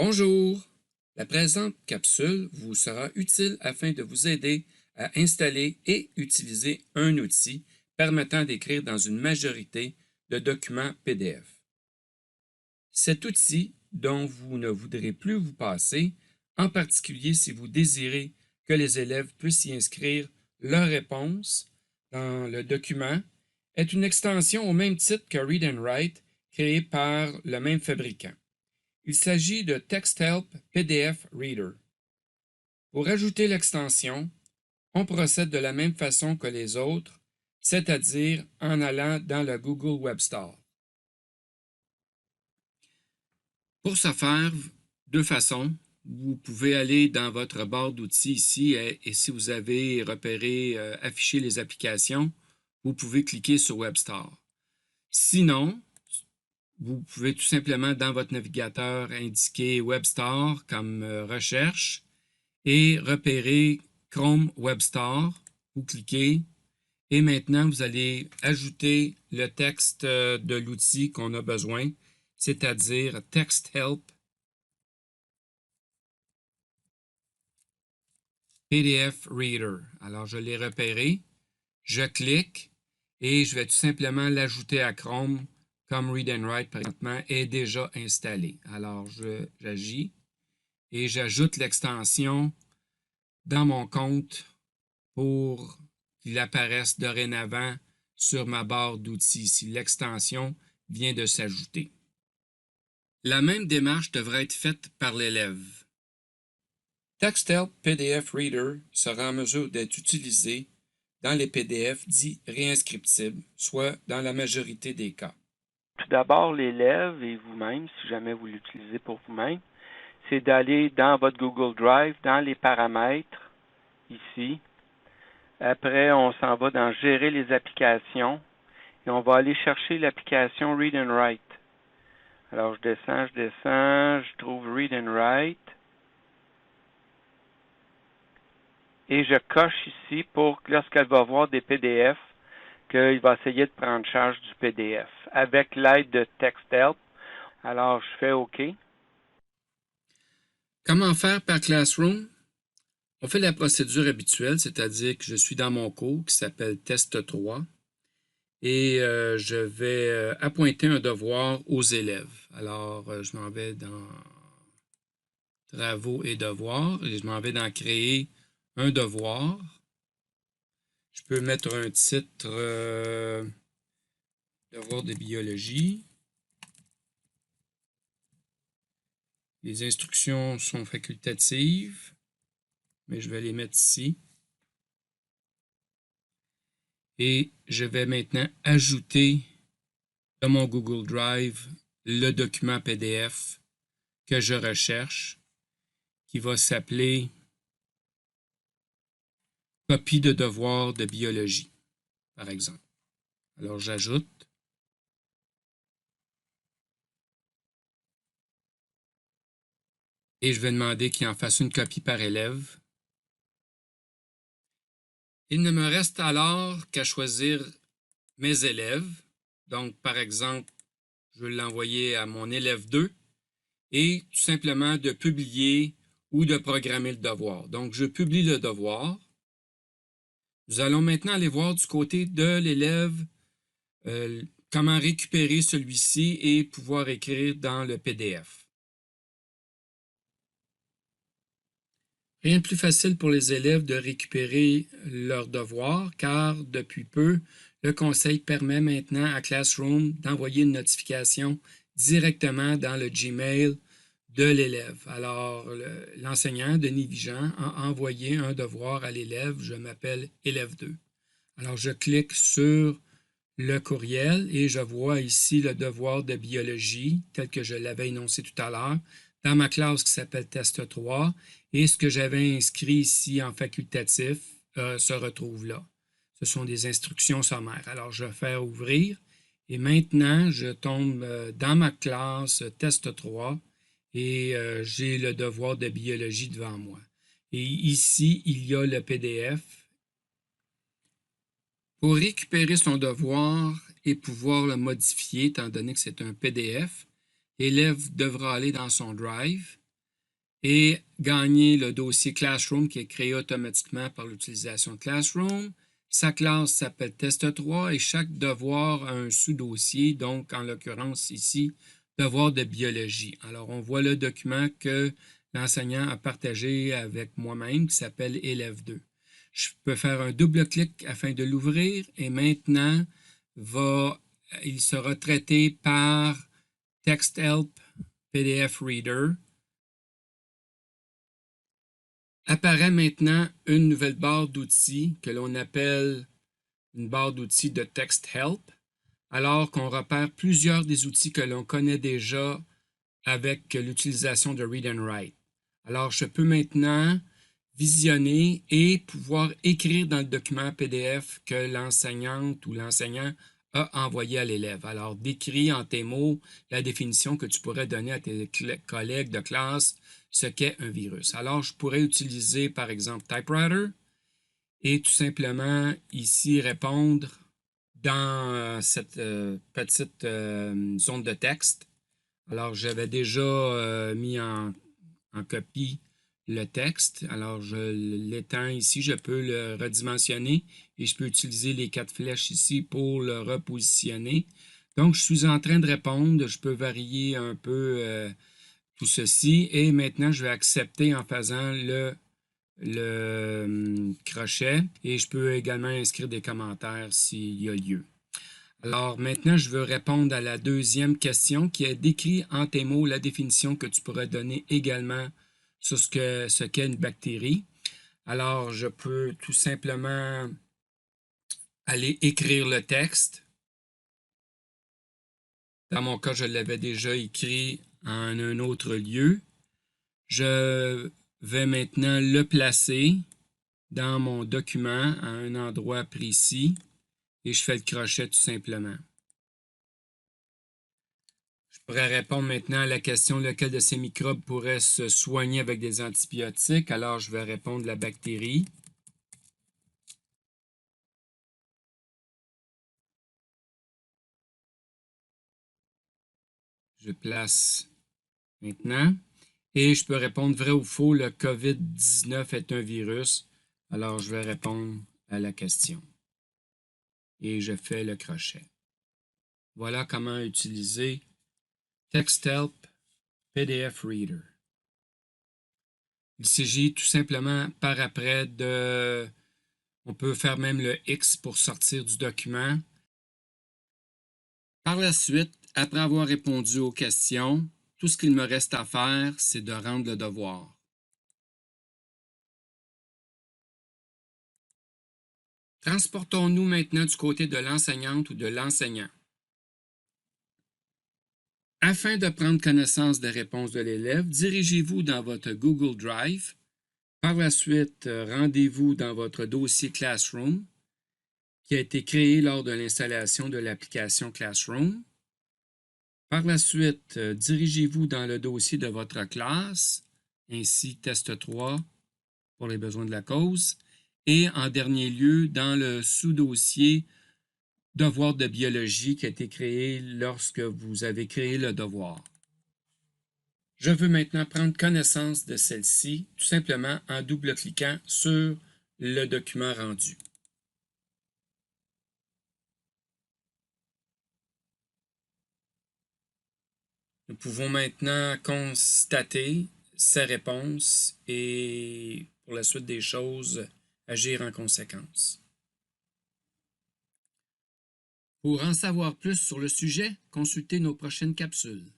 Bonjour! La présente capsule vous sera utile afin de vous aider à installer et utiliser un outil permettant d'écrire dans une majorité de documents PDF. Cet outil dont vous ne voudrez plus vous passer, en particulier si vous désirez que les élèves puissent y inscrire leurs réponses dans le document, est une extension au même titre que Read and Write créée par le même fabricant. Il s'agit de TextHelp PDF Reader. Pour ajouter l'extension, on procède de la même façon que les autres, c'est-à-dire en allant dans le Google Web Store. Pour ce faire, deux façons. Vous pouvez aller dans votre barre d'outils ici et si vous avez repéré afficher les applications, vous pouvez cliquer sur Web Store. Sinon, vous pouvez tout simplement dans votre navigateur indiquer Web Store comme recherche et repérer Chrome Web Store. Vous cliquez et maintenant vous allez ajouter le texte de l'outil qu'on a besoin, c'est-à-dire TextHelp PDF Reader. Alors je l'ai repéré, je clique et je vais tout simplement l'ajouter à Chrome comme Read and Write présentement est déjà installé. Alors j'agis et j'ajoute l'extension dans mon compte pour qu'il apparaisse dorénavant sur ma barre d'outils si l'extension vient de s'ajouter. La même démarche devrait être faite par l'élève. TextHelp PDF Reader sera en mesure d'être utilisé dans les PDF dits réinscriptibles, soit dans la majorité des cas. Tout d'abord, l'élève et vous-même, si jamais vous l'utilisez pour vous-même, c'est d'aller dans votre Google Drive, dans les paramètres, ici. Après, on s'en va dans Gérer les applications et on va aller chercher l'application Read and Write. Alors, je descends, je trouve Read and Write. Et je coche ici pour que lorsqu'elle va voir des PDF, qu'il va essayer de prendre charge du PDF avec l'aide de TextHelp. Alors, je fais OK. Comment faire par Classroom? On fait la procédure habituelle, c'est-à-dire que je suis dans mon cours qui s'appelle Test 3 et je vais appointer un devoir aux élèves. Alors, je m'en vais dans Travaux et devoirs et je m'en vais dans Créer un devoir. Je peux mettre un titre Devoir de biologie. Les instructions sont facultatives, mais je vais les mettre ici. Et je vais maintenant ajouter dans mon Google Drive le document PDF que je recherche, qui va s'appeler Copie de devoir de biologie, par exemple. Alors, j'ajoute. Et je vais demander qu'il en fasse une copie par élève. Il ne me reste alors qu'à choisir mes élèves. Donc, par exemple, je vais l'envoyer à mon élève 2 et tout simplement de publier ou de programmer le devoir. Donc, je publie le devoir. Nous allons maintenant aller voir du côté de l'élève comment récupérer celui-ci et pouvoir écrire dans le PDF. Rien de plus facile pour les élèves de récupérer leurs devoirs car depuis peu, le conseil permet maintenant à Classroom d'envoyer une notification directement dans le Gmail de l'élève. Alors, l'enseignant, Denis Vigent, a envoyé un devoir à l'élève, je m'appelle élève 2. Alors, je clique sur le courriel et je vois ici le devoir de biologie tel que je l'avais énoncé tout à l'heure dans ma classe qui s'appelle Test 3 et ce que j'avais inscrit ici en facultatif se retrouve là. Ce sont des instructions sommaires. Alors, je vais faire ouvrir et maintenant, je tombe dans ma classe Test 3 et j'ai le devoir de biologie devant moi. Et ici, il y a le PDF. Pour récupérer son devoir et pouvoir le modifier, étant donné que c'est un PDF, l'élève devra aller dans son Drive et gagner le dossier Classroom qui est créé automatiquement par l'utilisation de Classroom. Sa classe s'appelle Test 3 et chaque devoir a un sous-dossier, donc en l'occurrence ici, devoir de biologie. Alors, on voit le document que l'enseignant a partagé avec moi-même qui s'appelle Élève 2. Je peux faire un double-clic afin de l'ouvrir et maintenant, il sera traité par TextHelp PDF Reader. Apparaît maintenant une nouvelle barre d'outils que l'on appelle une barre d'outils de TextHelp, alors qu'on repère plusieurs des outils que l'on connaît déjà avec l'utilisation de Read and Write. Alors, je peux maintenant visionner et pouvoir écrire dans le document PDF que l'enseignante ou l'enseignant a envoyé à l'élève. Alors, décris en tes mots la définition que tu pourrais donner à tes collègues de classe ce qu'est un virus. Alors, je pourrais utiliser, par exemple, Typewriter et tout simplement ici répondre dans cette petite zone de texte. Alors, j'avais déjà mis en copie le texte. Alors, je l'étends ici, je peux le redimensionner et je peux utiliser les 4 flèches ici pour le repositionner. Donc, je suis en train de répondre. Je peux varier un peu tout ceci et maintenant, je vais accepter en faisant le crochet et je peux également inscrire des commentaires s'il y a lieu. Alors maintenant, je veux répondre à la deuxième question qui est décrit en tes mots la définition que tu pourrais donner également sur ce qu'est une bactérie. Alors, je peux tout simplement aller écrire le texte. Dans mon cas, je l'avais déjà écrit en un autre lieu. Je vais maintenant le placer dans mon document à un endroit précis et je fais le crochet tout simplement. Je pourrais répondre maintenant à la question lequel de ces microbes pourrait se soigner avec des antibiotiques. Alors, je vais répondre la bactérie. Je place maintenant. Et je peux répondre vrai ou faux, le COVID-19 est un virus. Alors, je vais répondre à la question. Et je fais le crochet. Voilà comment utiliser TextHelp PDF Reader. Il s'agit tout simplement par après de... On peut faire même le X pour sortir du document. Par la suite, après avoir répondu aux questions, tout ce qu'il me reste à faire, c'est de rendre le devoir. Transportons-nous maintenant du côté de l'enseignante ou de l'enseignant. Afin de prendre connaissance des réponses de l'élève, dirigez-vous dans votre Google Drive. Par la suite, rendez-vous dans votre dossier Classroom qui a été créé lors de l'installation de l'application Classroom. Par la suite, dirigez-vous dans le dossier de votre classe, ainsi Test 3 pour les besoins de la cause, et en dernier lieu, dans le sous-dossier Devoir de biologie qui a été créé lorsque vous avez créé le devoir. Je veux maintenant prendre connaissance de celle-ci, tout simplement en double-cliquant sur le document rendu. Nous pouvons maintenant constater ces réponses et, pour la suite des choses, agir en conséquence. Pour en savoir plus sur le sujet, consultez nos prochaines capsules.